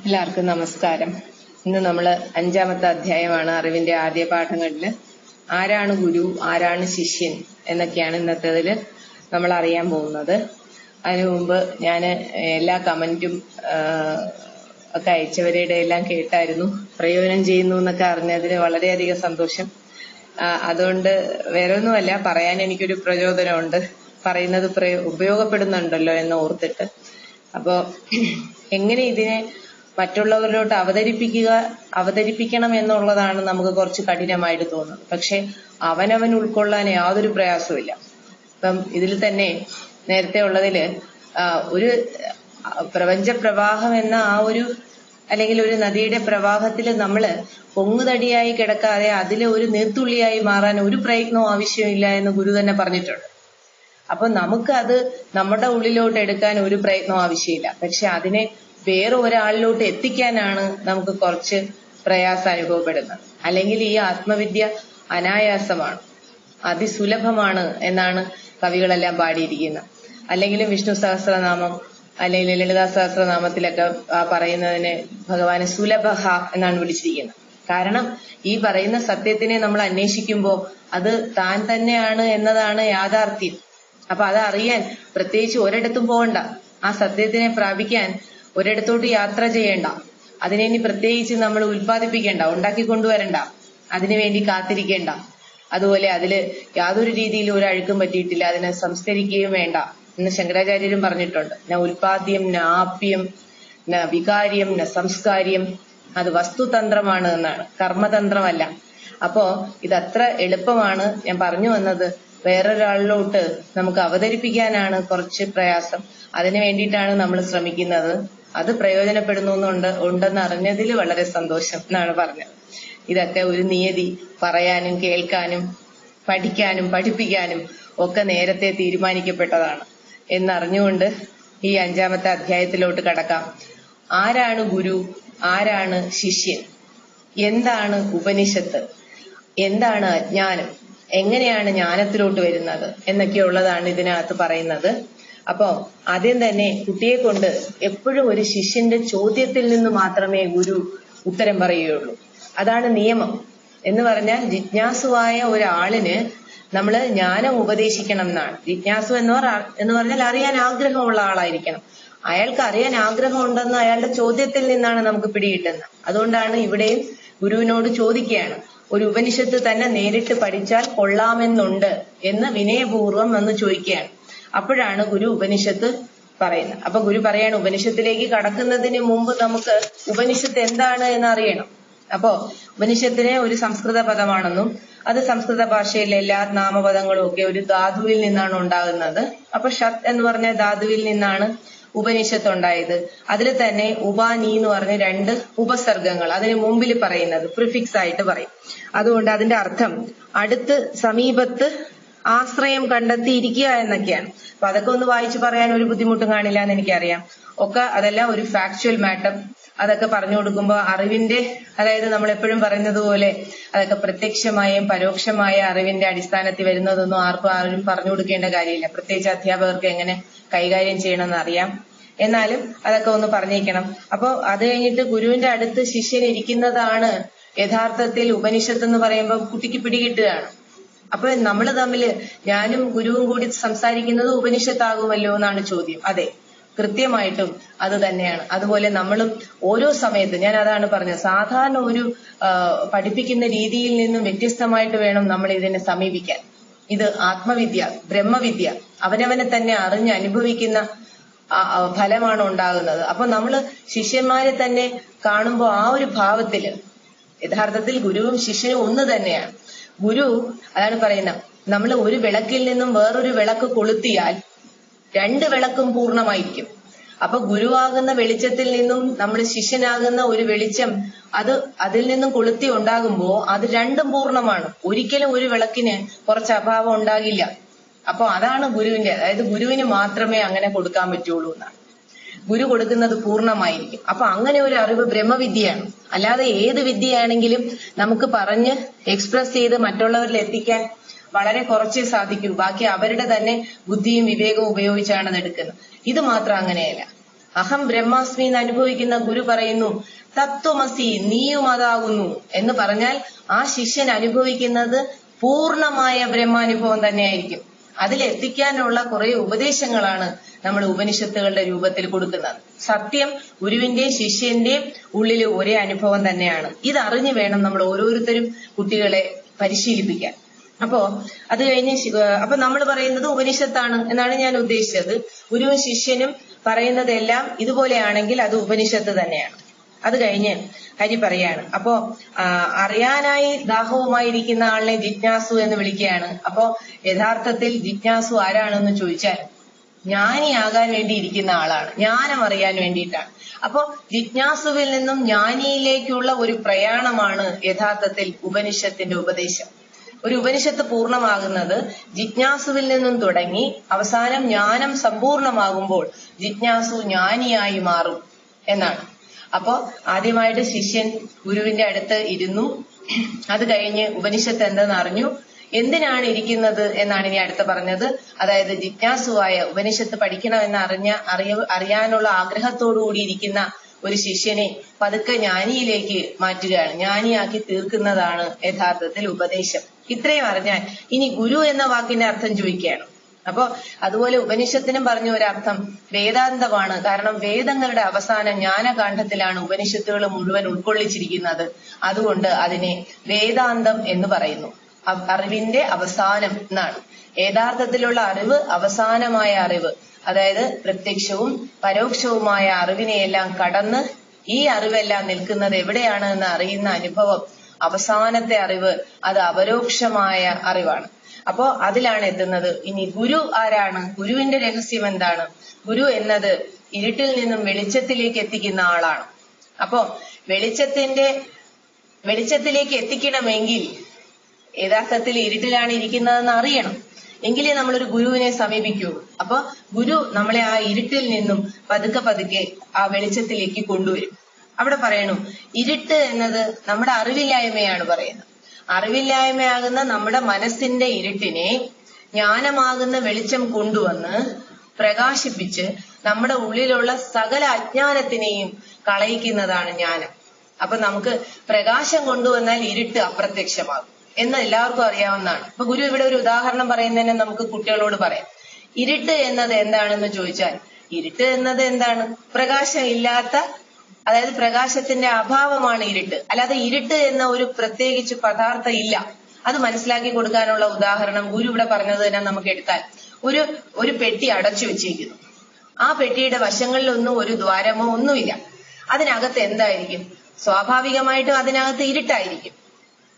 എല്ലാവർക്കും നമസ്കാരം. ഇന്ന് നമ്മൾ 5ാമത്തെ അധ്യായമാണ് അറിവിന്റെ ആദ്യ പാഠങ്ങളില്. ആരാണ് ഗുരു, ആരാണ് ശിഷ്യൻ എന്നൊക്കെയാണ് ഇന്നത്തേതിൽ നമ്മൾ അറിയാൻ പോകുന്നത്. അതിനു മുമ്പ് ഞാൻ എല്ലാ കമന്റും ഒക്കെ അയച്ചവരുടെ എല്ലാം കേട്ടായിരുന്നു. പ്രയോജനം ചെയ്യുന്നു എന്നൊക്കെ അറിഞ്ഞതിന് വളരെയധികം സന്തോഷം. അതുകൊണ്ട് വേറെ ഒന്നുമല്ല, പറയാൻ എനിക്കൊരു പ്രചോദനമുണ്ട്. പറയുന്നത് ഉപയോഗപ്പെടുന്നുണ്ടല്ലോ എന്ന് ഓർത്തിട്ട്. അപ്പോ എങ്ങനെ ഇതിനെ മറ്റുള്ളവരിലോട്ട് അവതരിപ്പിക്കണം എന്നുള്ളതാണ് നമുക്ക് കുറച്ച് കഠിനമായിട്ട് തോന്നുന്നത്. പക്ഷെ അവനവൻ ഉൾക്കൊള്ളാൻ യാതൊരു പ്രയാസമില്ല. ഇപ്പം ഇതിൽ തന്നെ നേരത്തെ ഉള്ളതില് ഒരു പ്രപഞ്ച പ്രവാഹം എന്ന അല്ലെങ്കിൽ ഒരു നദിയുടെ പ്രവാഹത്തിൽ നമ്മള് പൊങ്ങുതടിയായി കിടക്കാതെ അതിലെ ഒരു നീർത്തുള്ളിയായി മാറാൻ ഒരു പ്രയത്നവും ആവശ്യമില്ല എന്ന് ഗുരു തന്നെ പറഞ്ഞിട്ടുണ്ട്. അപ്പൊ നമുക്ക് അത് നമ്മുടെ ഉള്ളിലോട്ട് എടുക്കാൻ ഒരു പ്രയത്നവും ആവശ്യമില്ല. പക്ഷെ അതിനെ വേറെ ഒരാളിലോട്ട് എത്തിക്കാനാണ് നമുക്ക് കുറച്ച് പ്രയാസം അനുഭവപ്പെടുന്നത്. അല്ലെങ്കിൽ ഈ ആത്മവിദ്യ അനായാസമാണ്, അതിസുലഭമാണ് എന്നാണ് കവികളെല്ലാം പാടിയിരിക്കുന്നത്. അല്ലെങ്കിലും വിഷ്ണു സഹസ്രനാമം അല്ലെങ്കിൽ ലളിതാ സഹസ്രനാമത്തിലൊക്കെ പറയുന്നതിന് ഭഗവാനെ സുലഭഹ എന്നാണ് വിളിച്ചിരിക്കുന്നത്. കാരണം ഈ പറയുന്ന സത്യത്തിനെ നമ്മൾ അന്വേഷിക്കുമ്പോൾ അത് താൻ തന്നെയാണ് എന്നതാണ് യാഥാർത്ഥ്യം. അപ്പൊ അതറിയാൻ പ്രത്യേകിച്ച് ഒരിടത്തും പോകണ്ട. ആ സത്യത്തിനെ പ്രാപിക്കാൻ ഒരിടത്തോട്ട് യാത്ര ചെയ്യേണ്ട. അതിനെ ഇനി പ്രത്യേകിച്ച് നമ്മൾ ഉൽപ്പാദിപ്പിക്കേണ്ട, ഉണ്ടാക്കിക്കൊണ്ടുവരണ്ട, അതിനുവേണ്ടി കാത്തിരിക്കേണ്ട. അതുപോലെ അതില് യാതൊരു രീതിയിലും ഒരു അഴുക്കും പറ്റിയിട്ടില്ല, അതിനെ സംസ്കരിക്കുകയും വേണ്ട എന്ന് ശങ്കരാചാര്യരും പറഞ്ഞിട്ടുണ്ട്. ന ഉൽപാദ്യം, ന ആപ്യം, ന വികാര്യം, ന സംസ്കാര്യം. അത് വസ്തുതന്ത്രമാണ് എന്നാണ്, കർമ്മതന്ത്രമല്ല. അപ്പോ ഇതത്ര എളുപ്പമാണ്. ഞാൻ പറഞ്ഞു വന്നത് വേറൊരാളിലോട്ട് നമുക്ക് അവതരിപ്പിക്കാനാണ് കുറച്ച് പ്രയാസം. അതിനു വേണ്ടിയിട്ടാണ് നമ്മൾ ശ്രമിക്കുന്നത്. അത് ഉണ്ടെന്ന് അറിഞ്ഞതിൽ വളരെ സന്തോഷം എന്നാണ് പറഞ്ഞത്. ഇതൊക്കെ ഒരു നിയതി, പറയാനും കേൾക്കാനും പഠിക്കാനും പഠിപ്പിക്കാനും ഒക്കെ നേരത്തെ തീരുമാനിക്കപ്പെട്ടതാണ് എന്നറിഞ്ഞുകൊണ്ട് ഈ 5ാമത്തെ അധ്യായത്തിലോട്ട് കടക്കാം. ആരാണ് ഗുരു, ആരാണ് ശിഷ്യൻ, എന്താണ് ഉപനിഷത്ത്, എന്താണ് അജ്ഞാനം, എങ്ങനെയാണ് ജ്ഞാനത്തിലോട്ട് വരുന്നത് എന്നൊക്കെയുള്ളതാണ് ഇതിനകത്ത് പറയുന്നത്. അപ്പോ ആദ്യം തന്നെ കുട്ടിയെ കൊണ്ട് എപ്പോഴും ഒരു ശിഷ്യന്റെ ചോദ്യത്തിൽ നിന്ന് മാത്രമേ ഗുരു ഉത്തരം പറയുകയുള്ളൂ. അതാണ് നിയമം. എന്ന് പറഞ്ഞാൽ ജിജ്ഞാസുവായ ഒരാളിന് നമ്മൾ ജ്ഞാനം ഉപദേശിക്കണം എന്നാണ്. ജിജ്ഞാസു എന്ന് പറഞ്ഞാൽ അറിയാൻ ആഗ്രഹമുള്ള ആളായിരിക്കണം. അയാൾക്ക് അറിയാൻ ആഗ്രഹമുണ്ടെന്ന് അയാളുടെ ചോദ്യത്തിൽ നിന്നാണ് നമുക്ക് പിടികിട്ടുന്നത്. അതുകൊണ്ടാണ് ഇവിടെയും ഗുരുവിനോട് ചോദിക്കുകയാണ്. ഒരു ഉപനിഷത്ത് തന്നെ നേരിട്ട് പഠിച്ചാൽ കൊള്ളാമെന്നുണ്ട് എന്ന് വിനയപൂർവ്വം എന്ന് ചോദിക്കുകയാണ്. അപ്പോഴാണ് ഗുരു ഉപനിഷത്ത് പറയുന്നത്. അപ്പൊ ഗുരു പറയാണ്, ഉപനിഷത്തിലേക്ക് കടക്കുന്നതിന് മുമ്പ് നമുക്ക് ഉപനിഷത്ത് എന്താണ് എന്ന് അറിയണം. അപ്പോ ഉപനിഷത്തിനെ ഒരു സംസ്കൃത പദമാണെന്നും അത് സംസ്കൃത ഭാഷയിലെ എല്ലാ നാമപദങ്ങളും ഒക്കെ ഒരു ധാതുവിൽ നിന്നാണ് ഉണ്ടാകുന്നത്. അപ്പൊ ഷത് എന്ന് പറഞ്ഞ ധാതുവിൽ നിന്നാണ് ഉപനിഷത്ത് ഉണ്ടായത്. അതിൽ തന്നെ ഉപാനി എന്ന് പറഞ്ഞ 2 ഉപസർഗങ്ങൾ അതിന് മുമ്പിൽ പറയുന്നത് പ്രിഫിക്സ് ആയിട്ട് പറയും. അതുകൊണ്ട് അതിന്റെ അർത്ഥം അടുത്ത്, സമീപത്ത്, ആശ്രയം കണ്ടെത്തിയിരിക്കുക എന്നൊക്കെയാണ്. അപ്പൊ അതൊക്കെ ഒന്ന് വായിച്ചു പറയാൻ ഒരു ബുദ്ധിമുട്ടും കാണില്ല എന്ന് എനിക്കറിയാം. അതെല്ലാം ഒരു ഫാക്ച്വൽ മാറ്റർ. അതൊക്കെ പറഞ്ഞു കൊടുക്കുമ്പോൾ അറിവിന്റെ, അതായത് നമ്മൾ എപ്പോഴും പറയുന്നത് പോലെ അതൊക്കെ പ്രത്യക്ഷമായും പരോക്ഷമായ അറിവിന്റെ അടിസ്ഥാനത്തിൽ വരുന്നതൊന്നും ആരും പറഞ്ഞു കൊടുക്കേണ്ട കാര്യമില്ല. പ്രത്യേകിച്ച് അധ്യാപകർക്ക് എങ്ങനെ കൈകാര്യം ചെയ്യണമെന്ന് അറിയാം. എന്നാലും അതൊക്കെ ഒന്ന് പറഞ്ഞേക്കണം. അപ്പൊ അത് കഴിഞ്ഞിട്ട് ഗുരുവിന്റെ അടുത്ത് ശിഷ്യൻ ഇരിക്കുന്നതാണ് യഥാർത്ഥത്തിൽ ഉപനിഷത്ത് എന്ന് പറയുമ്പോൾ കുട്ടിക്ക് പിടികിട്ടുകയാണ്. അപ്പൊ നമ്മൾ തമ്മിൽ, ഞാനും ഗുരുവും കൂടി സംസാരിക്കുന്നത് ഉപനിഷത്താകുമല്ലോ എന്നാണ് ചോദ്യം. അതെ, കൃത്യമായിട്ടും അത് തന്നെയാണ്. അതുപോലെ നമ്മളും ഓരോ സമയത്ത്, ഞാൻ അതാണ് പറഞ്ഞത്, സാധാരണ ഒരു പഠിപ്പിക്കുന്ന രീതിയിൽ നിന്നും വ്യത്യസ്തമായിട്ട് വേണം നമ്മൾ ഇതിനെ സമീപിക്കാൻ. ഇത് ആത്മവിദ്യ, ബ്രഹ്മവിദ്യ, അവനവനെ തന്നെ അറിഞ്ഞ് അനുഭവിക്കുന്ന ഫലമാണ് ഉണ്ടാകുന്നത്. അപ്പൊ നമ്മള് ശിഷ്യന്മാരെ തന്നെ കാണുമ്പോൾ ആ ഒരു ഭാവത്തില് യഥാർത്ഥത്തിൽ ഗുരുവും ശിഷ്യനും ഒന്ന് തന്നെയാണ്. ഗുരു അതാണ് പറയുന്നത്, നമ്മൾ ഒരു വിളക്കിൽ നിന്നും വേറൊരു വിളക്ക് കൊളുത്തിയാൽ 2 വിളക്കും പൂർണ്ണമായിരിക്കും. അപ്പൊ ഗുരുവാകുന്ന വെളിച്ചത്തിൽ നിന്നും നമ്മൾ ശിഷ്യനാകുന്ന ഒരു വെളിച്ചം അതിൽ നിന്നും കൊളുത്തി ഉണ്ടാകുമ്പോ അത് 2ഉം പൂർണ്ണമാണ്. ഒരിക്കലും ഒരു വിളക്കിന് കുറച്ച് അഭാവം ഉണ്ടാകില്ല. അപ്പൊ അതാണ് ഗുരുവിന്റെ, അതായത് ഗുരുവിന് മാത്രമേ അങ്ങനെ കൊടുക്കാൻ പറ്റുള്ളൂ എന്നാണ്. ഗുരു കൊടുക്കുന്നത് പൂർണ്ണമായിരിക്കും. അപ്പൊ അങ്ങനെ ഒരു അറിവ് ബ്രഹ്മവിദ്യയാണ്. അല്ലാതെ ഏത് വിദ്യയാണെങ്കിലും നമുക്ക് പറഞ്ഞ് എക്സ്പ്രസ് ചെയ്ത് മറ്റുള്ളവരിൽ എത്തിക്കാൻ വളരെ കുറച്ചേ സാധിക്കൂ. ബാക്കി അവരുടെ തന്നെ ബുദ്ധിയും വിവേകവും ഉപയോഗിച്ചാണ് അത് എടുക്കുന്നത്. ഇത് മാത്രം അങ്ങനെയല്ല. അഹം ബ്രഹ്മാസ്മി എന്ന് അനുഭവിക്കുന്ന ഗുരു പറയുന്നു തത്വമസി, നീയും അതാകുന്നു എന്ന് പറഞ്ഞാൽ ആ ശിഷ്യൻ അനുഭവിക്കുന്നത് പൂർണ്ണമായ ബ്രഹ്മാനുഭവം തന്നെയായിരിക്കും. അതിലെത്തിക്കാനുള്ള കുറെ ഉപദേശങ്ങളാണ് നമ്മൾ ഉപനിഷത്തുകളുടെ രൂപത്തിൽ കൊടുക്കുന്നത്. സത്യം ഗുരുവിന്റെയും ശിഷ്യന്റെയും ഉള്ളിൽ ഒരേ അനുഭവം തന്നെയാണ്. ഇതറിഞ്ഞു വേണം നമ്മൾ ഓരോരുത്തരും കുട്ടികളെ പരിശീലിപ്പിക്കാൻ. അപ്പോ അത് കഴിഞ്ഞ് അപ്പൊ നമ്മൾ പറയുന്നത് ഉപനിഷത്താണ് എന്നാണ് ഞാൻ ഉദ്ദേശിച്ചത്. ഗുരുവും ശിഷ്യനും പറയുന്നതെല്ലാം ഇതുപോലെയാണെങ്കിൽ അത് ഉപനിഷത്ത് തന്നെയാണ്. അത് കഴിഞ്ഞ് ഹരി പറയാണ്, അപ്പോ അറിയാനായി ദാഹവുമായിരിക്കുന്ന ആളിനെ ജിജ്ഞാസു എന്ന് വിളിക്കുകയാണ്. അപ്പോ യഥാർത്ഥത്തിൽ ജിജ്ഞാസു ആരാണെന്ന് ചോദിച്ചാൽ ജ്ഞാനിയാകാൻ വേണ്ടി ഇരിക്കുന്ന ആളാണ്, ജ്ഞാനം അറിയാൻ വേണ്ടിയിട്ടാണ്. അപ്പോ ജിജ്ഞാസുവിൽ നിന്നും ജ്ഞാനിയിലേക്കുള്ള ഒരു പ്രയാണമാണ് യഥാർത്ഥത്തിൽ ഉപനിഷത്തിന്റെ ഉപദേശം. ഒരു ഉപനിഷത്ത് പൂർണ്ണമാകുന്നത് ജിജ്ഞാസുവിൽ നിന്നും തുടങ്ങി അവസാനം ജ്ഞാനം സമ്പൂർണമാകുമ്പോൾ ജിജ്ഞാസു ജ്ഞാനിയായി മാറും എന്നാണ്. അപ്പോ ആദ്യമായിട്ട് ശിഷ്യൻ ഗുരുവിന്റെ അടുത്ത് ഇരുന്നു. അത് കഴിഞ്ഞ് ഉപനിഷത്ത് എന്തെന്ന് അറിഞ്ഞു. എന്തിനാണ് ഇരിക്കുന്നത് എന്നാണ് ഇനി അടുത്ത് പറഞ്ഞത്. അതായത് ജിജ്ഞാസുവായ ഉപനിഷത്ത് പഠിക്കണമെന്ന് അറിയാനുള്ള ആഗ്രഹത്തോടുകൂടി ഇരിക്കുന്ന ഒരു ശിഷ്യനെ പതുക്കെ ജ്ഞാനിയിലേക്ക് മാറ്റുകയാണ്, ജ്ഞാനിയാക്കി തീർക്കുന്നതാണ് യഥാർത്ഥത്തിൽ ഉപദേശം. ഇത്രയും അറിഞ്ഞാൽ ഇനി ഗുരു എന്ന വാക്കിന്റെ അർത്ഥം ചോദിക്കുകയാണ്. അപ്പോ അതുപോലെ ഉപനിഷത്തിനും പറഞ്ഞ ഒരർത്ഥം വേദാന്തമാണ്. കാരണം വേദങ്ങളുടെ അവസാനം ജ്ഞാനകാണ്ഡത്തിലാണ് ഉപനിഷത്തുകൾ മുഴുവൻ ഉൾക്കൊള്ളിച്ചിരിക്കുന്നത്. അതുകൊണ്ട് അതിനെ വേദാന്തം എന്ന് പറയുന്നു. അറിവിന്റെ അവസാനം എന്നാണ്. യഥാർത്ഥത്തിലുള്ള അറിവ് അവസാനമായ അറിവ്, അതായത് പ്രത്യക്ഷവും പരോക്ഷവുമായ അറിവിനെയെല്ലാം കടന്ന് ഈ അറിവെല്ലാം നിൽക്കുന്നത് എവിടെയാണ് എന്ന് അറിയുന്ന അനുഭവം, അവസാനത്തെ അറിവ്, അത് അപരോക്ഷമായ അറിവാണ്. അപ്പോ അതിലാണ് എത്തുന്നത്. ഇനി ഗുരു ആരാണ്? ഗുരുവിന്റെ രഹസ്യം എന്താണ്? ഗുരു എന്നത് ഇരുട്ടിൽ നിന്നും വെളിച്ചത്തിലേക്ക് എത്തിക്കുന്ന ആളാണ്. അപ്പോ വെളിച്ചത്തിലേക്ക് എത്തിക്കണമെങ്കിൽ യഥാർത്ഥത്തിൽ ഇരുട്ടിലാണ് ഇരിക്കുന്നതെന്ന് അറിയണം. എങ്കിലേ നമ്മളൊരു ഗുരുവിനെ സമീപിക്കൂ. അപ്പൊ ഗുരു നമ്മളെ ആ ഇരുട്ടിൽ നിന്നും പതുക്കെ പതുക്കെ ആ വെളിച്ചത്തിലേക്ക് കൊണ്ടുവരും. അവിടെ പറയണു, ഇരുട്ട് എന്നത് നമ്മുടെ അറിവില്ലായ്മയാണ് പറയുന്നത്. അറിവില്ലായ്മയാകുന്ന നമ്മുടെ മനസ്സിന്റെ ഇരുട്ടിനെ ജ്ഞാനമാകുന്ന വെളിച്ചം കൊണ്ടുവന്ന് പ്രകാശിപ്പിച്ച് നമ്മുടെ ഉള്ളിലുള്ള സകല അജ്ഞാനത്തിനെയും കളയിക്കുന്നതാണ് ജ്ഞാനം. അപ്പൊ നമുക്ക് പ്രകാശം കൊണ്ടുവന്നാൽ ഇരുട്ട് അപ്രത്യക്ഷമാകും എന്ന് എല്ലാവർക്കും അറിയാവുന്നതാണ്. അപ്പൊ ഗുരു ഇവിടെ ഒരു ഉദാഹരണം പറയുന്നതിന് നമുക്ക് കുട്ടികളോട് പറയാം. ഇരുട്ട് എന്നത് എന്താണെന്ന് ചോദിച്ചാൽ, ഇരുട്ട് എന്നത് എന്താണ്? പ്രകാശം ഇല്ലാത്ത, അതായത് പ്രകാശത്തിന്റെ അഭാവമാണ് ഇരുട്ട്. അല്ലാതെ ഇരുട്ട് എന്ന ഒരു പ്രത്യേകിച്ച് പദാർത്ഥം ഇല്ല. അത് മനസ്സിലാക്കി കൊടുക്കാനുള്ള ഉദാഹരണം ഗുരു ഇവിടെ പറഞ്ഞത് തന്നെ നമുക്ക് എടുത്താൽ, ഒരു പെട്ടി അടച്ചു വെച്ചിരിക്കുന്നു. ആ പെട്ടിയുടെ വശങ്ങളിലൊന്നും ഒരു ദ്വാരമോ ഒന്നുമില്ല. അതിനകത്ത് എന്തായിരിക്കും? സ്വാഭാവികമായിട്ടും അതിനകത്ത് ഇരുട്ടായിരിക്കും.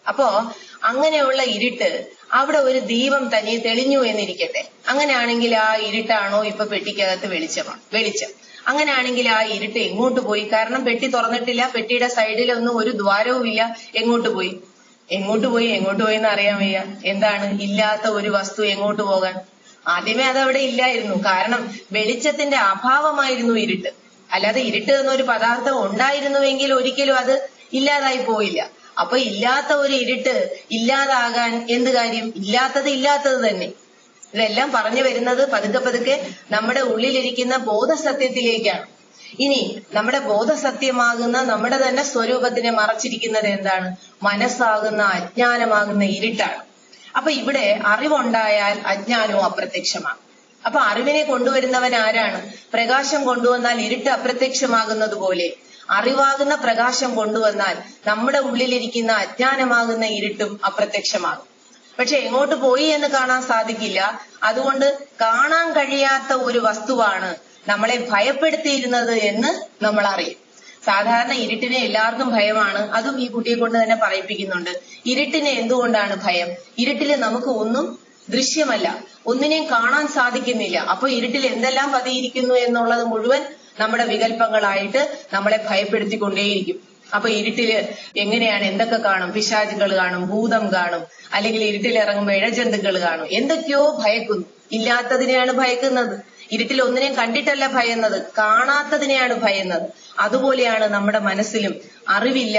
അപ്പോ അങ്ങനെയുള്ള ഇരുട്ട്, അവിടെ ഒരു ദീപം തന്നെ തെളിഞ്ഞു എന്നിരിക്കട്ടെ. അങ്ങനെയാണെങ്കിൽ ആ ഇരുട്ടാണോ ഇപ്പൊ പെട്ടിക്കകത്ത് വെളിച്ചം? അങ്ങനെയാണെങ്കിൽ ആ ഇരുട്ട് എങ്ങോട്ട് പോയി? കാരണം പെട്ടി തുറന്നിട്ടില്ല, പെട്ടിയുടെ സൈഡിലൊന്നും ഒരു ദ്വാരവും ഇല്ല. എങ്ങോട്ട് പോയി എന്ന് അറിയാൻ വയ്യ. എന്താണ്? ഇല്ലാത്ത ഒരു വസ്തു എങ്ങോട്ട് പോകാൻ? ആദ്യമേ അതവിടെ ഇല്ലായിരുന്നു. കാരണം വെളിച്ചത്തിന്റെ അഭാവമായിരുന്നു ഇരുട്ട്. അല്ലാതെ ഇരുട്ട് എന്നൊരു പദാർത്ഥം ഉണ്ടായിരുന്നുവെങ്കിൽ ഒരിക്കലും അത് ഇല്ലാതായി പോയില്ല. അപ്പൊ ഇല്ലാത്ത ഒരു ഇരുട്ട് ഇല്ലാതാകാൻ എന്ത് കാര്യം? ഇല്ലാത്തത് തന്നെ. ഇതെല്ലാം പറഞ്ഞു വരുന്നത് പതുക്കെ പതുക്കെ നമ്മുടെ ഉള്ളിലിരിക്കുന്ന ബോധസത്യത്തിലേക്കാണ്. ഇനി നമ്മുടെ ബോധസത്യമാകുന്ന നമ്മുടെ തന്നെ സ്വരൂപത്തിനെ മറച്ചിരിക്കുന്നത് എന്താണ്? മനസ്സാകുന്ന അജ്ഞാനമാകുന്ന ഇരുട്ടാണ്. അപ്പൊ ഇവിടെ അറിവുണ്ടായാൽ അജ്ഞാനവും അപ്രത്യക്ഷമാണ്. അപ്പൊ അറിവിനെ കൊണ്ടുവരുന്നവൻ ആരാണ്? പ്രകാശം കൊണ്ടുവന്നാൽ ഇരുട്ട് അപ്രത്യക്ഷമാകുന്നത് പോലെ അറിവാകുന്ന പ്രകാശം കൊണ്ടുവന്നാൽ നമ്മുടെ ഉള്ളിലിരിക്കുന്ന അജ്ഞാനമാകുന്ന ഇരുട്ടും അപ്രത്യക്ഷമാകും. പക്ഷെ എങ്ങോട്ട് പോയി എന്ന് കാണാൻ സാധിക്കില്ല. അതുകൊണ്ട് കാണാൻ കഴിയാത്ത ഒരു വസ്തുവാണ് നമ്മളെ ഭയപ്പെടുത്തിയിരുന്നത് എന്ന് നമ്മൾ അറിയും. സാധാരണ ഇരുട്ടിനെ എല്ലാവർക്കും ഭയമാണ്. അതും ഈ കുട്ടിയെ കൊണ്ട് തന്നെ പറയിപ്പിക്കുന്നുണ്ട്. ഇരുട്ടിനെ എന്തുകൊണ്ടാണ് ഭയം? ഇരുട്ടില് നമുക്ക് ഒന്നും ദൃശ്യമല്ല, ഒന്നിനെയും കാണാൻ സാധിക്കുന്നില്ല. അപ്പൊ ഇരുട്ടിൽ എന്തെല്ലാം പതിയിരിക്കുന്നു എന്നുള്ളത് മുഴുവൻ നമ്മുടെ വികല്പങ്ങളായിട്ട് നമ്മളെ ഭയപ്പെടുത്തിക്കൊണ്ടേയിരിക്കും. അപ്പൊ ഇരുട്ടില് എങ്ങനെയാണ്, എന്തൊക്കെ കാണും? പിശാചുകൾ കാണും, ഭൂതം കാണും, അല്ലെങ്കിൽ ഇരുട്ടിൽ ഇറങ്ങുമ്പോൾ ഇഴജന്തുക്കൾ കാണും. എന്തൊക്കെയോ ഭയക്കുന്നു. ഇല്ലാത്തതിനെയാണ് ഭയക്കുന്നത്. ഇരുട്ടിൽ ഒന്നിനെയും കണ്ടിട്ടല്ല ഭയന്നത്, കാണാത്തതിനെയാണ് ഭയന്നത്. അതുപോലെയാണ് നമ്മുടെ മനസ്സിലും അറിവില്ല,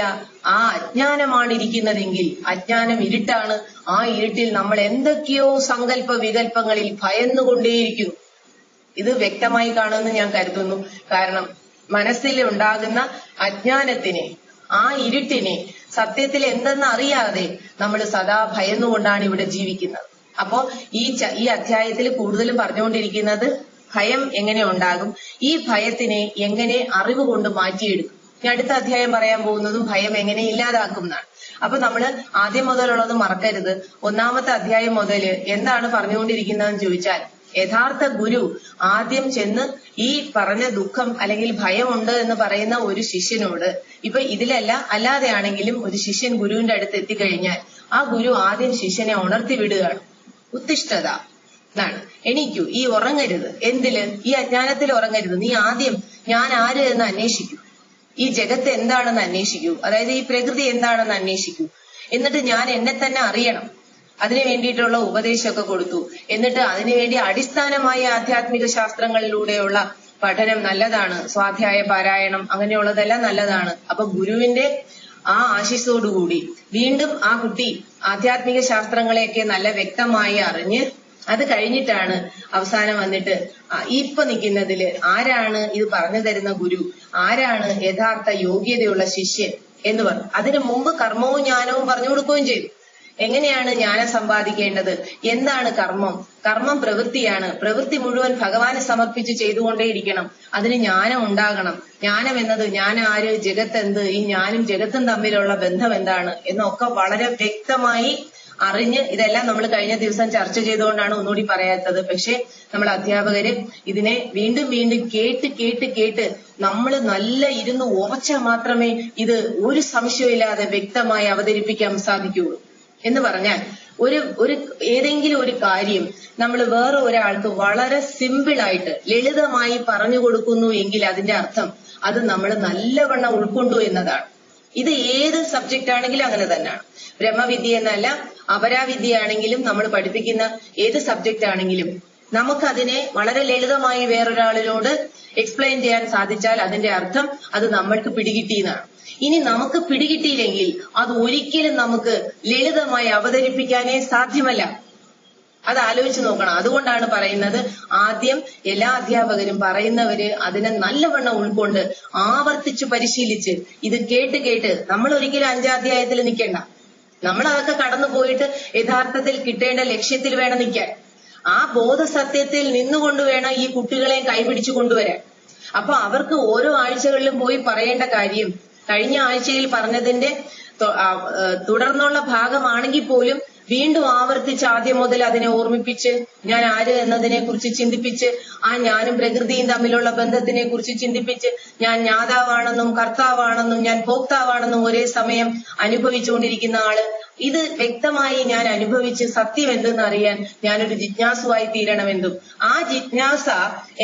ആ അജ്ഞാനമാണ് ഇരിക്കുന്നതെങ്കിൽ, അജ്ഞാനം ഇരുട്ടാണ്. ആ ഇരുട്ടിൽ നമ്മൾ എന്തൊക്കെയോ സങ്കല്പ വികല്പങ്ങളിൽ ഭയന്നുകൊണ്ടേയിരിക്കുന്നു. ഇത് വ്യക്തമായി കാണുമെന്ന് ഞാൻ കരുതുന്നു. കാരണം മനസ്സിൽ ഉണ്ടാകുന്ന അജ്ഞാനത്തിനെ, ആ ഇരുട്ടിനെ സത്യത്തിൽ എന്തെന്ന് അറിയാതെ നമ്മൾ സദാ ഭയന്നുകൊണ്ടാണ് ഇവിടെ ജീവിക്കുന്നത്. അപ്പോ ഈ അധ്യായത്തിൽ കൂടുതലും പറഞ്ഞുകൊണ്ടിരിക്കുന്നത് ഭയം എങ്ങനെ ഉണ്ടാകും, ഈ ഭയത്തിനെ എങ്ങനെ അറിവ് കൊണ്ട് മാറ്റിയെടുക്കും. ഇനി അടുത്ത അധ്യായം പറയാൻ പോകുന്നതും ഭയം എങ്ങനെ ഇല്ലാതാക്കും എന്നാണ്. അപ്പൊ നമ്മള് ആദ്യം മുതലുള്ളത് മറക്കരുത്. ഒന്നാമത്തെ അധ്യായം മുതൽ എന്താണ് പറഞ്ഞുകൊണ്ടിരിക്കുന്നതെന്ന് ചോദിച്ചാൽ, യഥാർത്ഥ ഗുരു ആദ്യം ചെന്ന് ഈ പറഞ്ഞ ദുഃഖം അല്ലെങ്കിൽ ഭയമുണ്ട് എന്ന് പറയുന്ന ഒരു ശിഷ്യനോട്, ഇപ്പൊ ഇതിലല്ല അല്ലാതെയാണെങ്കിലും ഒരു ശിഷ്യൻ ഗുരുവിന്റെ അടുത്ത് എത്തിക്കഴിഞ്ഞാൽ ആ ഗുരു ആദ്യം ശിഷ്യനെ ഉണർത്തി വിടുകയാണ്. ഉത്തിഷ്ഠത എന്നാണ്, എണീക്കൂ, ഈ ഉറങ്ങരുത്. എന്തില്? ഈ അജ്ഞാനത്തിൽ ഉറങ്ങരുത്. നീ ആദ്യം ഞാൻ ആര് എന്ന് അന്വേഷിക്കൂ, ഈ ജഗത്ത് എന്താണെന്ന് അന്വേഷിക്കൂ, അതായത് ഈ പ്രകൃതി എന്താണെന്ന് അന്വേഷിക്കൂ. എന്നിട്ട് ഞാൻ എന്നെ തന്നെ അറിയണം. അതിനു വേണ്ടിയിട്ടുള്ള ഉപദേശമൊക്കെ കൊടുത്തു. എന്നിട്ട് അതിനുവേണ്ടി അടിസ്ഥാനമായ ആധ്യാത്മിക ശാസ്ത്രങ്ങളിലൂടെയുള്ള പഠനം നല്ലതാണ്, സ്വാധ്യായ പാരായണം അങ്ങനെയുള്ളതെല്ലാം നല്ലതാണ്. അപ്പൊ ഗുരുവിന്റെ ആ ആശീസ്സോടുകൂടി വീണ്ടും ആ കുട്ടി ആധ്യാത്മിക ശാസ്ത്രങ്ങളെയൊക്കെ നല്ല വ്യക്തമായി അറിഞ്ഞ് അത് കഴിഞ്ഞിട്ടാണ് അവസാനം വന്നിട്ട് ഇപ്പൊ നിൽക്കുന്നതില് ആരാണ് ഇത് പറഞ്ഞു തരുന്ന ഗുരു, ആരാണ് യഥാർത്ഥ യോഗ്യതയുള്ള ശിഷ്യൻ എന്ന് പറഞ്ഞു. അതിനു മുമ്പ് കർമ്മവും ജ്ഞാനവും പറഞ്ഞു കൊടുക്കുകയും ചെയ്തു. എങ്ങനെയാണ് ജ്ഞാനം സമ്പാദിക്കേണ്ടത്, എന്താണ് കർമ്മം, കർമ്മം പ്രവൃത്തിയാണ്, പ്രവൃത്തി മുഴുവൻ ഭഗവാനെ സമർപ്പിച്ച് ചെയ്തുകൊണ്ടേയിരിക്കണം, അതിന് ജ്ഞാനം ഉണ്ടാകണം. ജ്ഞാനം എന്നത് ഞാൻ ആര്, ജഗത്ത് എന്ത്, ഈ ഞാനും ജഗത്തും തമ്മിലുള്ള ബന്ധം എന്താണ് എന്നൊക്കെ വളരെ വ്യക്തമായി അറിഞ്ഞ്, ഇതെല്ലാം നമ്മൾ കഴിഞ്ഞ ദിവസം ചർച്ച ചെയ്തുകൊണ്ടാണ് ഒന്നുകൂടി പറയാത്തത്. പക്ഷെ നമ്മൾ അധ്യാപകര് ഇതിനെ വീണ്ടും വീണ്ടും കേട്ട് കേട്ട് കേട്ട് നമ്മൾ നല്ല ഇരുന്ന് ഉറച്ചാൽ മാത്രമേ ഇത് ഒരു സംശയമില്ലാതെ വ്യക്തമായി അവതരിപ്പിക്കാൻ സാധിക്കുകയുള്ളൂ. എന്ന് പറഞ്ഞാൽ ഒരു ഏതെങ്കിലും ഒരു കാര്യം നമ്മൾ വേറെ ഒരാൾക്ക് വളരെ സിമ്പിളായിട്ട് ലളിതമായി പറഞ്ഞു കൊടുക്കുന്നു എങ്കിൽ അതിന്റെ അർത്ഥം അത് നമ്മൾ നല്ലവണ്ണം ഉൾക്കൊണ്ടു എന്നതാണ്. ഇത് ഏത് സബ്ജക്റ്റ് ആണെങ്കിലും അങ്ങനെ തന്നെയാണ്. ബ്രഹ്മവിദ്യ എന്നല്ല, അപരാവിദ്യയാണെങ്കിലും നമ്മൾ പഠിപ്പിക്കുന്ന ഏത് സബ്ജക്റ്റ് ആണെങ്കിലും നമുക്കതിനെ വളരെ ലളിതമായി വേറൊരാളിനോട് എക്സ്പ്ലെയിൻ ചെയ്യാൻ സാധിച്ചാൽ അതിന്റെ അർത്ഥം അത് നമ്മൾക്ക് പിടികിട്ടിയെന്നാണ്. ഇനി നമുക്ക് പിടികിട്ടിയില്ലെങ്കിൽ അത് ഒരിക്കലും നമുക്ക് ലളിതമായി അവതരിപ്പിക്കാനേ സാധ്യമല്ല. അത് ആലോചിച്ച് നോക്കണം. അതുകൊണ്ടാണ് പറയുന്നത് ആദ്യം എല്ലാ അധ്യാപകരും പറയുന്നവര് അതിനെ നല്ലവണ്ണം ഉൾക്കൊണ്ട് ആവർത്തിച്ച് പരിശീലിച്ച് ഇത് കേട്ട് കേട്ട് നമ്മൾ ഒരിക്കലും 5ാം അധ്യായത്തിൽ നിൽക്കേണ്ട. നമ്മൾ അതൊക്കെ കടന്നു പോയിട്ട് യഥാർത്ഥത്തിൽ കിട്ടേണ്ട ലക്ഷ്യത്തിൽ വേണം നിൽക്കാൻ. ആ ബോധസത്യത്തിൽ നിന്നുകൊണ്ട് വേണം ഈ കുട്ടികളെ കൈപിടിച്ചു കൊണ്ടുവരാൻ. അപ്പൊ അവർക്ക് ഓരോ ആഴ്ചകളിലും പോയി പറയേണ്ട കാര്യം കഴിഞ്ഞ ആഴ്ചയിൽ പറഞ്ഞതിന്റെ തുടർന്നുള്ള ഭാഗമാണെങ്കിൽ പോലും വീണ്ടും ആവർത്തിച്ച് ആദ്യം മുതൽ അതിനെ ഓർമ്മിപ്പിച്ച് ഞാൻ ആര് എന്നതിനെ കുറിച്ച് ചിന്തിപ്പിച്ച് ആ ഞാനും പ്രകൃതിയും തമ്മിലുള്ള ബന്ധത്തിനെ കുറിച്ച് ചിന്തിപ്പിച്ച് ഞാൻ ജ്ഞാതാവാണെന്നും കർത്താവാണെന്നും ഞാൻ ഭോക്താവാണെന്നും ഒരേ സമയം അനുഭവിച്ചുകൊണ്ടിരിക്കുന്ന ആള്, ഇത് വ്യക്തമായി ഞാൻ അനുഭവിച്ച് സത്യം എന്തെന്ന് അറിയാൻ ഞാനൊരു ജിജ്ഞാസുവായി തീരണമെന്നും ആ ജിജ്ഞാസ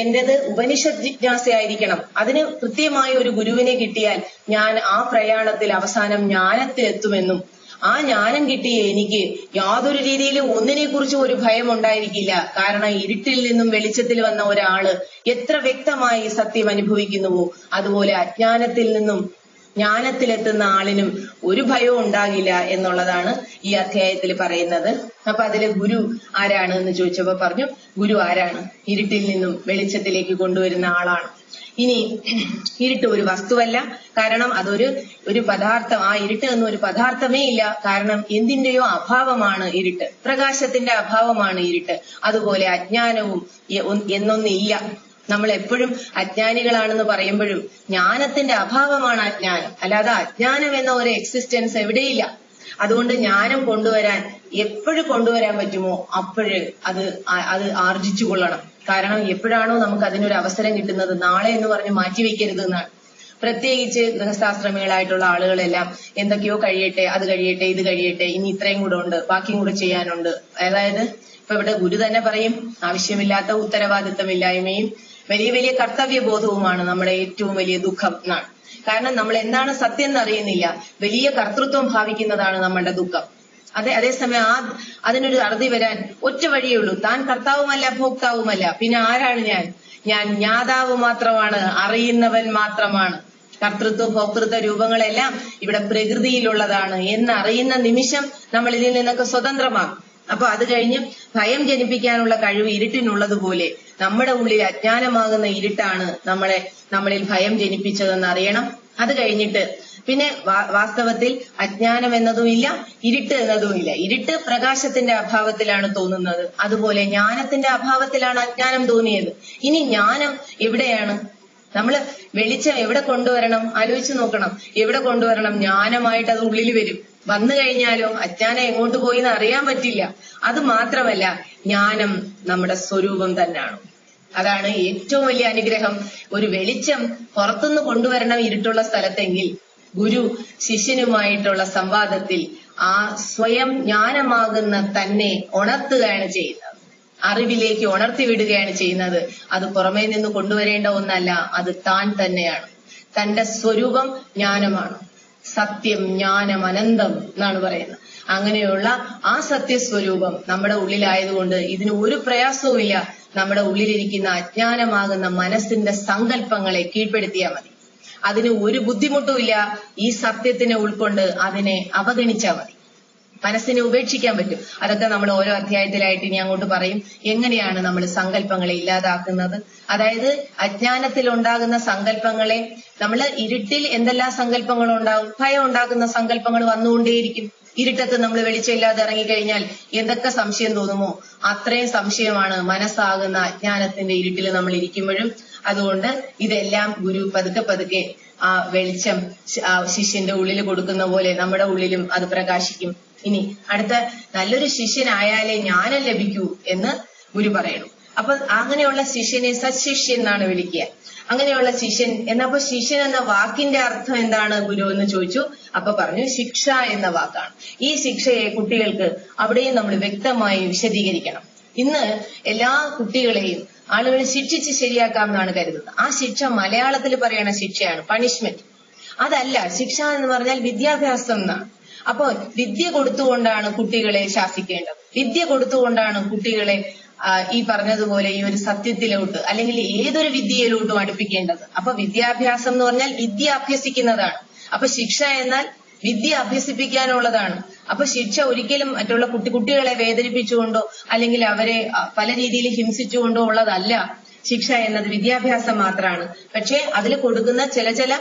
എന്റേത് ഉപനിഷത്ത് ജിജ്ഞാസയായിരിക്കണം. അതിന് കൃത്യമായ ഒരു ഗുരുവിനെ കിട്ടിയാൽ ഞാൻ ആ പ്രയാണത്തിൽ അവസാനം ജ്ഞാനത്തിലെത്തുമെന്നും ആ ജ്ഞാനം കിട്ടിയ എനിക്ക് യാതൊരു രീതിയിലും ഒന്നിനെ കുറിച്ചും ഒരു ഭയം ഉണ്ടായിരിക്കില്ല. കാരണം ഇരുട്ടിൽ നിന്നും വെളിച്ചത്തിൽ വന്ന ഒരാള് എത്ര വ്യക്തമായി സത്യം അനുഭവിക്കുന്നുവോ അതുപോലെ അജ്ഞാനത്തിൽ നിന്നും ജ്ഞാനത്തിലെത്തുന്ന ആളിനും ഒരു ഭയവും ഉണ്ടാകില്ല എന്നുള്ളതാണ് ഈ അധ്യായത്തിൽ പറയുന്നത്. അപ്പൊ അതില് ഗുരു ആരാണ് എന്ന് ചോദിച്ചപ്പോ പറഞ്ഞു, ഗുരു ആരാണ്? ഇരുട്ടിൽ നിന്നും വെളിച്ചത്തിലേക്ക് കൊണ്ടുവരുന്ന ആളാണ്. ഇനി ഇരുട്ട് ഒരു വസ്തുവല്ല, കാരണം ഒരു പദാർത്ഥം, ആ ഇരുട്ട് എന്നും ഒരു പദാർത്ഥമേ ഇല്ല. കാരണം എന്തിന്റെയോ അഭാവമാണ് ഇരുട്ട്, പ്രകാശത്തിന്റെ അഭാവമാണ് ഇരുട്ട്. അതുപോലെ അജ്ഞാനവും എന്നൊന്നില്ല. നമ്മൾ എപ്പോഴും അജ്ഞാനികളാണെന്ന് പറയുമ്പോഴും ജ്ഞാനത്തിന്റെ അഭാവമാണ് അജ്ഞാനം, അല്ലാതെ അജ്ഞാനം എന്ന ഒരു എക്സിസ്റ്റൻസ് എവിടെയില്ല. അതുകൊണ്ട് ജ്ഞാനം കൊണ്ടുവരാൻ എപ്പോഴും കൊണ്ടുവരാൻ പറ്റുമോ അപ്പോഴ് അത് ആർജിച്ചു കൊള്ളണം. കാരണം എപ്പോഴാണോ നമുക്ക് അതിനൊരു അവസരം കിട്ടുന്നത് നാളെ എന്ന് പറഞ്ഞ് മാറ്റിവെക്കരുത് എന്നാണ്. പ്രത്യേകിച്ച് ഗൃഹസ്ഥാശ്രമികളായിട്ടുള്ള ആളുകളെല്ലാം എന്തൊക്കെയോ കഴിയട്ടെ, അത് കഴിയട്ടെ, ഇത് കഴിയട്ടെ, ഇനി ഇത്രയും കൂടെ ഉണ്ട്, ബാക്കിയും കൂടെ ചെയ്യാനുണ്ട്. അതായത് ഇപ്പൊ ഇവിടെ ഗുരു തന്നെ പറയും, ആവശ്യമില്ലാത്ത ഉത്തരവാദിത്തമില്ലായ്മയും വലിയ വലിയ കർത്തവ്യബോധവുമാണ് നമ്മുടെ ഏറ്റവും വലിയ ദുഃഖം എന്നാണ്. കാരണം നമ്മൾ എന്താണ് സത്യം എന്നറിയുന്നില്ല, വലിയ കർത്തൃത്വം ഭാവിക്കുന്നതാണ് നമ്മളുടെ ദുഃഖം. അതേസമയം അതിനൊരു അറുതി വരാൻ ഒറ്റ വഴിയേ ഉള്ളൂ, താൻ കർത്താവുമല്ല ഭോക്താവുമല്ല, പിന്നെ ആരാണ് ഞാൻ ജ്ഞാതാവ് മാത്രമാണ്, അറിയുന്നവൻ മാത്രമാണ്. കർത്തൃത്വ ഭോക്തൃത്വ രൂപങ്ങളെല്ലാം ഇവിടെ പ്രകൃതിയിലുള്ളതാണ് എന്നറിയുന്ന നിമിഷം നമ്മൾ ഇതിൽ നിന്നൊക്കെ സ്വതന്ത്രമാകും. അപ്പൊ അത് കഴിഞ്ഞ് ഭയം ജനിപ്പിക്കാനുള്ള കഴിവ് ഇരുട്ടിനുള്ളതുപോലെ നമ്മുടെ ഉള്ളിൽ അജ്ഞാനമാകുന്ന ഇരുട്ടാണ് നമ്മളിൽ ഭയം ജനിപ്പിച്ചതെന്ന് അറിയണം. അത് കഴിഞ്ഞിട്ട് പിന്നെ വാസ്തവത്തിൽ അജ്ഞാനം എന്നതുമില്ല, ഇരുട്ട് എന്നതുമില്ല. ഇരുട്ട് പ്രകാശത്തിന്റെ അഭാവത്തിലാണ് തോന്നുന്നത്. അതുപോലെ ജ്ഞാനത്തിന്റെ അഭാവത്തിലാണ് അജ്ഞാനം തോന്നിയത്. ഇനി ജ്ഞാനം എവിടെയാണ്? നമ്മള് വെളിച്ചം എവിടെ കൊണ്ടുവരണം? ആലോചിച്ച് നോക്കണം. എവിടെ കൊണ്ടുവരണം? ജ്ഞാനമായിട്ട് അത് ഉള്ളിൽ വരും. വന്നു കഴിഞ്ഞാലോ അജ്ഞാനം എങ്ങോട്ട് പോയി എന്ന് അറിയാൻ പറ്റില്ല. അത് മാത്രമല്ല, ജ്ഞാനം നമ്മുടെ സ്വരൂപം തന്നെയാണ്. അതാണ് ഏറ്റവും വലിയ അനുഗ്രഹം. ഒരു വെളിച്ചം പുറത്തുനിന്ന് കൊണ്ടുവരണം ഇരുട്ടുള്ള സ്ഥലത്തെങ്കിൽ ഗുരു ശിഷ്യനുമായിട്ടുള്ള സംവാദത്തിൽ ആ സ്വയം ജ്ഞാനമാകുന്ന തന്നെ ഉണർത്തുകയാണ് ചെയ്യുന്നത്. അറിവിലേക്ക് ഉണർത്തി വിടുകയാണ് ചെയ്യുന്നത്. അത് പുറമേ നിന്ന് കൊണ്ടുവരേണ്ട ഒന്നല്ല, അത് താൻ തന്നെയാണ്. തന്റെ സ്വരൂപം ജ്ഞാനമാണ്. സത്യം ജ്ഞാനം അനന്തം എന്നാണ് പറയുന്നത്. അങ്ങനെയുള്ള ആ സത്യസ്വരൂപം നമ്മുടെ ഉള്ളിലായതുകൊണ്ട് ഇതിന് ഒരു പ്രയാസവുമില്ല. നമ്മുടെ ഉള്ളിലിരിക്കുന്ന അജ്ഞാനമാകുന്ന മനസ്സിന്റെ സങ്കല്പങ്ങളെ കീഴ്പ്പെടുത്തിയാൽ മതി. അതിന് ഒരു ബുദ്ധിമുട്ടുമില്ല. ഈ സത്യത്തിനെ ഉൾക്കൊണ്ട് അതിനെ അവഗണിച്ചാൽ മതി. മനസ്സിനെ ഉപേക്ഷിക്കാൻ പറ്റും. അതൊക്കെ നമ്മൾ ഓരോ അധ്യായത്തിലായിട്ട് ഇനി അങ്ങോട്ട് പറയും. എങ്ങനെയാണ് നമ്മൾ സങ്കല്പങ്ങളെ ഇല്ലാതാക്കുന്നത്? അതായത് അജ്ഞാനത്തിൽ ഉണ്ടാകുന്ന സങ്കല്പങ്ങളെ നമ്മൾ ഇരുട്ടിൽ എന്തെല്ലാം സങ്കല്പങ്ങൾ ഉണ്ടാകും? ഭയം ഉണ്ടാക്കുന്ന സങ്കല്പങ്ങൾ വന്നുകൊണ്ടേയിരിക്കും. ഇരുട്ടത്ത് നമ്മൾ വെളിച്ചമില്ലാതെ ഇറങ്ങിക്കഴിഞ്ഞാൽ എന്തൊക്കെ സംശയം തോന്നുമോ അത്രയും സംശയമാണ് മനസ്സാകുന്ന അജ്ഞാനത്തിന്റെ ഇരുട്ടിൽ നമ്മൾ ഇരിക്കുമ്പോഴും. അതുകൊണ്ട് ഇതെല്ലാം ഗുരു പതുക്കെ പതുക്കെ ആ വെളിച്ചം ശിഷ്യന്റെ ഉള്ളിൽ കൊടുക്കുന്ന പോലെ നമ്മുടെ ഉള്ളിലും അത് പ്രകാശിക്കും. ഇനി അടുത്ത നല്ലൊരു ശിഷ്യനായാലേ ജ്ഞാനം ലഭിക്കൂ എന്ന് ഗുരു പറയുന്നു. അപ്പൊ അങ്ങനെയുള്ള ശിഷ്യനെ സത്ശിഷ്യൻ എന്നാണ് വിളിക്കുക. അങ്ങനെയുള്ള ശിഷ്യൻ എന്നപ്പോ ശിഷ്യൻ എന്ന വാക്കിന്റെ അർത്ഥം എന്താണ് ഗുരു എന്ന് ചോദിച്ചു. അപ്പൊ പറഞ്ഞു ശിക്ഷ എന്ന വാക്കാണ്. ഈ ശിക്ഷയെ കുട്ടികൾക്ക് അവിടെയും നമ്മൾ വ്യക്തമായി വിശദീകരിക്കണം. ഇന്ന് എല്ലാ കുട്ടികളെയും ആളുകൾ ശിക്ഷിച്ച് ശരിയാക്കാം എന്നാണ് കരുതുന്നത്. ആ ശിക്ഷ മലയാളത്തിൽ പറയണ ശിക്ഷയാണ്, പണിഷ്മെന്റ്. അതല്ല, ശിക്ഷ എന്ന് പറഞ്ഞാൽ വിദ്യാഭ്യാസം എന്നാണ്. അപ്പോ വിദ്യ കൊടുത്തുകൊണ്ടാണ് കുട്ടികളെ ശാസിക്കേണ്ടത്. വിദ്യ കൊടുത്തുകൊണ്ടാണ് കുട്ടികളെ ഈ പറഞ്ഞതുപോലെ ഈ ഒരു സത്യത്തിലോട്ട് അല്ലെങ്കിൽ ഏതൊരു വിദ്യയിലോട്ടും അടുപ്പിക്കേണ്ടത്. അപ്പൊ വിദ്യാഭ്യാസം എന്ന് പറഞ്ഞാൽ വിദ്യ അഭ്യസിക്കുന്നതാണ്. അപ്പൊ ശിക്ഷ എന്നാൽ വിദ്യ അഭ്യസിപ്പിക്കാനുള്ളതാണ്. അപ്പൊ ശിക്ഷ ഒരിക്കലും മറ്റുള്ള കുട്ടികളെ വേദനിപ്പിച്ചുകൊണ്ടോ അല്ലെങ്കിൽ അവരെ പല രീതിയിൽ ഹിംസിച്ചുകൊണ്ടോ ഉള്ളതല്ല. ശിക്ഷ എന്നത് വിദ്യാഭ്യാസം മാത്രമാണ്. പക്ഷെ അതിൽ കൊടുക്കുന്ന ചില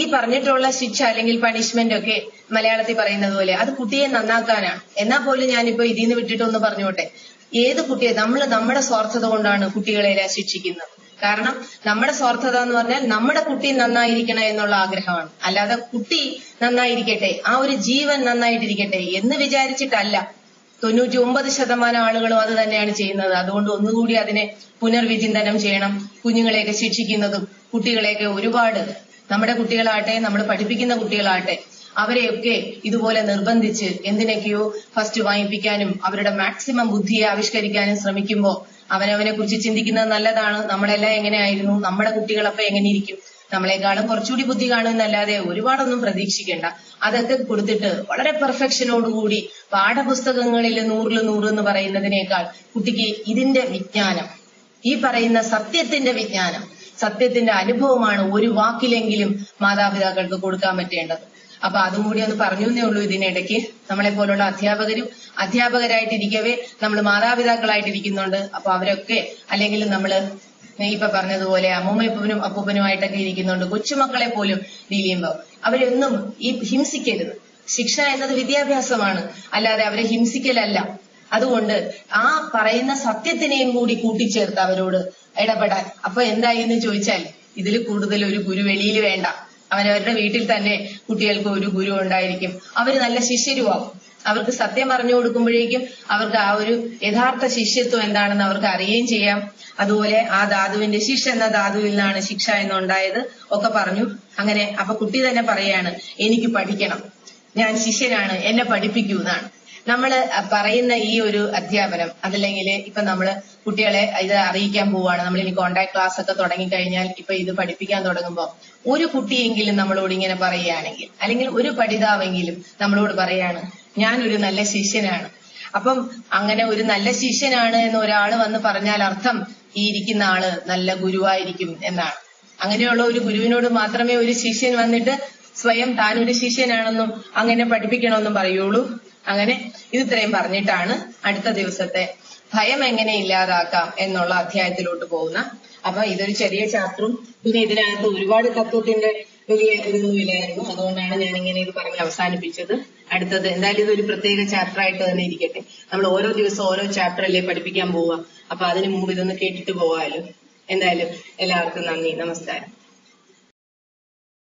ഈ പറഞ്ഞിട്ടുള്ള ശിക്ഷ അല്ലെങ്കിൽ പണിഷ്മെന്റ് ഒക്കെ മലയാളത്തിൽ പറയുന്നത് പോലെ അത് കുട്ടിയെ നന്നാക്കാനാണ്. എന്നാൽ പോലും ഞാനിപ്പോ ഇതിന്ന് വിട്ടിട്ടൊന്ന് പറഞ്ഞോട്ടെ, ഏത് കുട്ടിയെ നമ്മുടെ സ്വാർത്ഥത കൊണ്ടാണ് കുട്ടികളെ ശിക്ഷിക്കുന്നത്. കാരണം നമ്മുടെ സ്വാർത്ഥത എന്ന് പറഞ്ഞാൽ നമ്മുടെ കുട്ടി നന്നായിരിക്കണം എന്നുള്ള ആഗ്രഹമാണ്. അല്ലാതെ കുട്ടി നന്നായിരിക്കട്ടെ, ആ ഒരു ജീവൻ നന്നായിട്ടിരിക്കട്ടെ എന്ന് വിചാരിച്ചിട്ടല്ല. 99% ആളുകളും അത് തന്നെയാണ് ചെയ്യുന്നത്. അതുകൊണ്ട് ഒന്നുകൂടി അതിനെ പുനർവിചിന്തനം ചെയ്യണം. കുഞ്ഞുങ്ങളെയൊക്കെ ശിക്ഷിക്കുന്നതും കുട്ടികളെയൊക്കെ ഒരുപാട്, നമ്മുടെ കുട്ടികളാട്ടെ നമ്മൾ പഠിപ്പിക്കുന്ന കുട്ടികളാട്ടെ അവരെയൊക്കെ ഇതുപോലെ നിർബന്ധിച്ച് എന്തിനൊക്കെയോ ഫസ്റ്റ് വാങ്ങിപ്പിക്കാനും അവരുടെ മാക്സിമം ബുദ്ധിയെ ആവിഷ്കരിക്കാനും ശ്രമിക്കുമ്പോൾ അവനവനെ കുറിച്ച് ചിന്തിക്കുന്നത് നല്ലതാണ്. നമ്മളെല്ലാം എങ്ങനെയായിരുന്നു, നമ്മുടെ കുട്ടികളപ്പോ എങ്ങനെ ഇരിക്കും, നമ്മളെക്കാളും കുറച്ചുകൂടി ബുദ്ധി കാണുമെന്നല്ലാതെ ഒരുപാടൊന്നും പ്രതീക്ഷിക്കേണ്ട. അതൊക്കെ കൊടുത്തിട്ട് വളരെ പെർഫെക്ഷനോടുകൂടി പാഠപുസ്തകങ്ങളിൽ 100 എന്ന് പറയുന്നതിനേക്കാൾ കുട്ടിക്ക് ഇതിന്റെ വിജ്ഞാനം, ഈ പറയുന്ന സത്യത്തിന്റെ വിജ്ഞാനം, സത്യത്തിന്റെ അനുഭവമാണ് ഒരു വാക്കിലെങ്കിലും മാതാപിതാക്കൾക്ക് കൊടുക്കാൻ പറ്റേണ്ടത്. അപ്പൊ അതും കൂടി ഒന്ന് പറഞ്ഞു എന്നേ ഉള്ളൂ. ഇതിനിടയ്ക്ക് നമ്മളെ പോലുള്ള അധ്യാപകരായിട്ടിരിക്കവേ നമ്മൾ മാതാപിതാക്കളായിട്ടിരിക്കുന്നുണ്ട്. അപ്പൊ അവരൊക്കെ അല്ലെങ്കിൽ നമ്മള് ഇപ്പൊ പറഞ്ഞതുപോലെ അമ്മൂമ്മയപ്പനും അപ്പൂപ്പനുമായിട്ടൊക്കെ ഇരിക്കുന്നുണ്ട്. കൊച്ചുമക്കളെ പോലും ഡീൽ ചെയ്യുമ്പോൾ അവരൊന്നും ഈ ഹിംസിക്കരുത്. ശിക്ഷ എന്നത് വിദ്യാഭ്യാസമാണ്, അല്ലാതെ അവരെ ഹിംസിക്കലല്ല. അതുകൊണ്ട് ആ പറയുന്ന സത്യത്തിനെയും കൂടി കൂട്ടിച്ചേർത്ത് അവരോട് ഇടപെടാൻ. അപ്പൊ എന്തായി എന്ന് ചോദിച്ചാൽ ഇതിൽ കൂടുതൽ ഒരു ഗുരു വെളിയിൽ വേണ്ട. അവരവരുടെ വീട്ടിൽ തന്നെ കുട്ടികൾക്ക് ഒരു ഗുരു ഉണ്ടായിരിക്കും. അവര് നല്ല ശിഷ്യരുമാവും. അവർക്ക് സത്യം പറഞ്ഞു കൊടുക്കുമ്പോഴേക്കും അവർക്ക് ആ ഒരു യഥാർത്ഥ ശിഷ്യത്വം എന്താണെന്ന് അവർക്ക് അറിയുകയും ചെയ്യാം. അതുപോലെ ആ ധാതുവിന്റെ ശിക്ഷ എന്ന ധാതുവിൽ നിന്നാണ് ശിക്ഷ എന്നുണ്ടായത് ഒക്കെ പറഞ്ഞു. അങ്ങനെ അപ്പൊ കുട്ടി തന്നെ പറയാണ്, എനിക്ക് പഠിക്കണം, ഞാൻ ശിഷ്യനാണ്, എന്നെ പഠിപ്പിക്കൂ എന്നാണ്. നമ്മൾ പറയുന്ന ഈ ഒരു അധ്യാപനം അതല്ലെങ്കിൽ ഇപ്പൊ നമ്മള് കുട്ടികളെ ഇത് അറിയിക്കാൻ പോവാണ്, നമ്മൾ ഇനി കോണ്ടാക്ട് ക്ലാസ് ഒക്കെ തുടങ്ങിക്കഴിഞ്ഞാൽ ഇപ്പൊ ഇത് പഠിപ്പിക്കാൻ തുടങ്ങുമ്പോൾ ഒരു കുട്ടിയെങ്കിലും നമ്മളോട് ഇങ്ങനെ പറയുകയാണെങ്കിൽ, അല്ലെങ്കിൽ ഒരു പഠിതാവെങ്കിലും നമ്മളോട് പറയാണ്, ഞാനൊരു നല്ല ശിഷ്യനാണ്. അപ്പം അങ്ങനെ ഒരു നല്ല ശിഷ്യനാണ് എന്ന് ഒരാൾ വന്ന് പറഞ്ഞാൽ അർത്ഥം ഈ ഇരിക്കുന്ന ആള് നല്ല ഗുരുവായിരിക്കും എന്നാണ്. അങ്ങനെയുള്ള ഒരു ഗുരുവിനോട് മാത്രമേ ഒരു ശിഷ്യൻ വന്നിട്ട് സ്വയം താനൊരു ശിഷ്യനാണെന്നും അങ്ങനെ പഠിപ്പിക്കണമെന്നും പറയുള്ളൂ. അങ്ങനെ ഇത് ഇത്രയും പറഞ്ഞിട്ടാണ് അടുത്ത ദിവസത്തെ ഭയം എങ്ങനെ ഇല്ലാതാക്കാം എന്നുള്ള അധ്യായത്തിലോട്ട് പോകുന്ന. അപ്പൊ ഇതൊരു ചെറിയ ചാപ്റ്ററും പിന്നെ ഇതിനകത്ത് ഒരുപാട് തത്വത്തിന്റെ വലിയ ഇതൊന്നും ഇല്ലായിരുന്നു. അതുകൊണ്ടാണ് ഞാൻ ഇങ്ങനെ ഇത് പറഞ്ഞ് അവസാനിപ്പിച്ചത്. അടുത്തത് എന്തായാലും ഇതൊരു പ്രത്യേക ചാപ്റ്റർ ആയിട്ട് തന്നെ ഇരിക്കട്ടെ. നമ്മൾ ഓരോ ദിവസം ഓരോ ചാപ്റ്റർ അല്ലേ പഠിപ്പിക്കാൻ പോവുക. അപ്പൊ അതിനു മുമ്പ് ഇതൊന്ന് കേട്ടിട്ട് പോകാമല്ലോ. എന്തായാലും എല്ലാവർക്കും നന്ദി, നമസ്കാരം.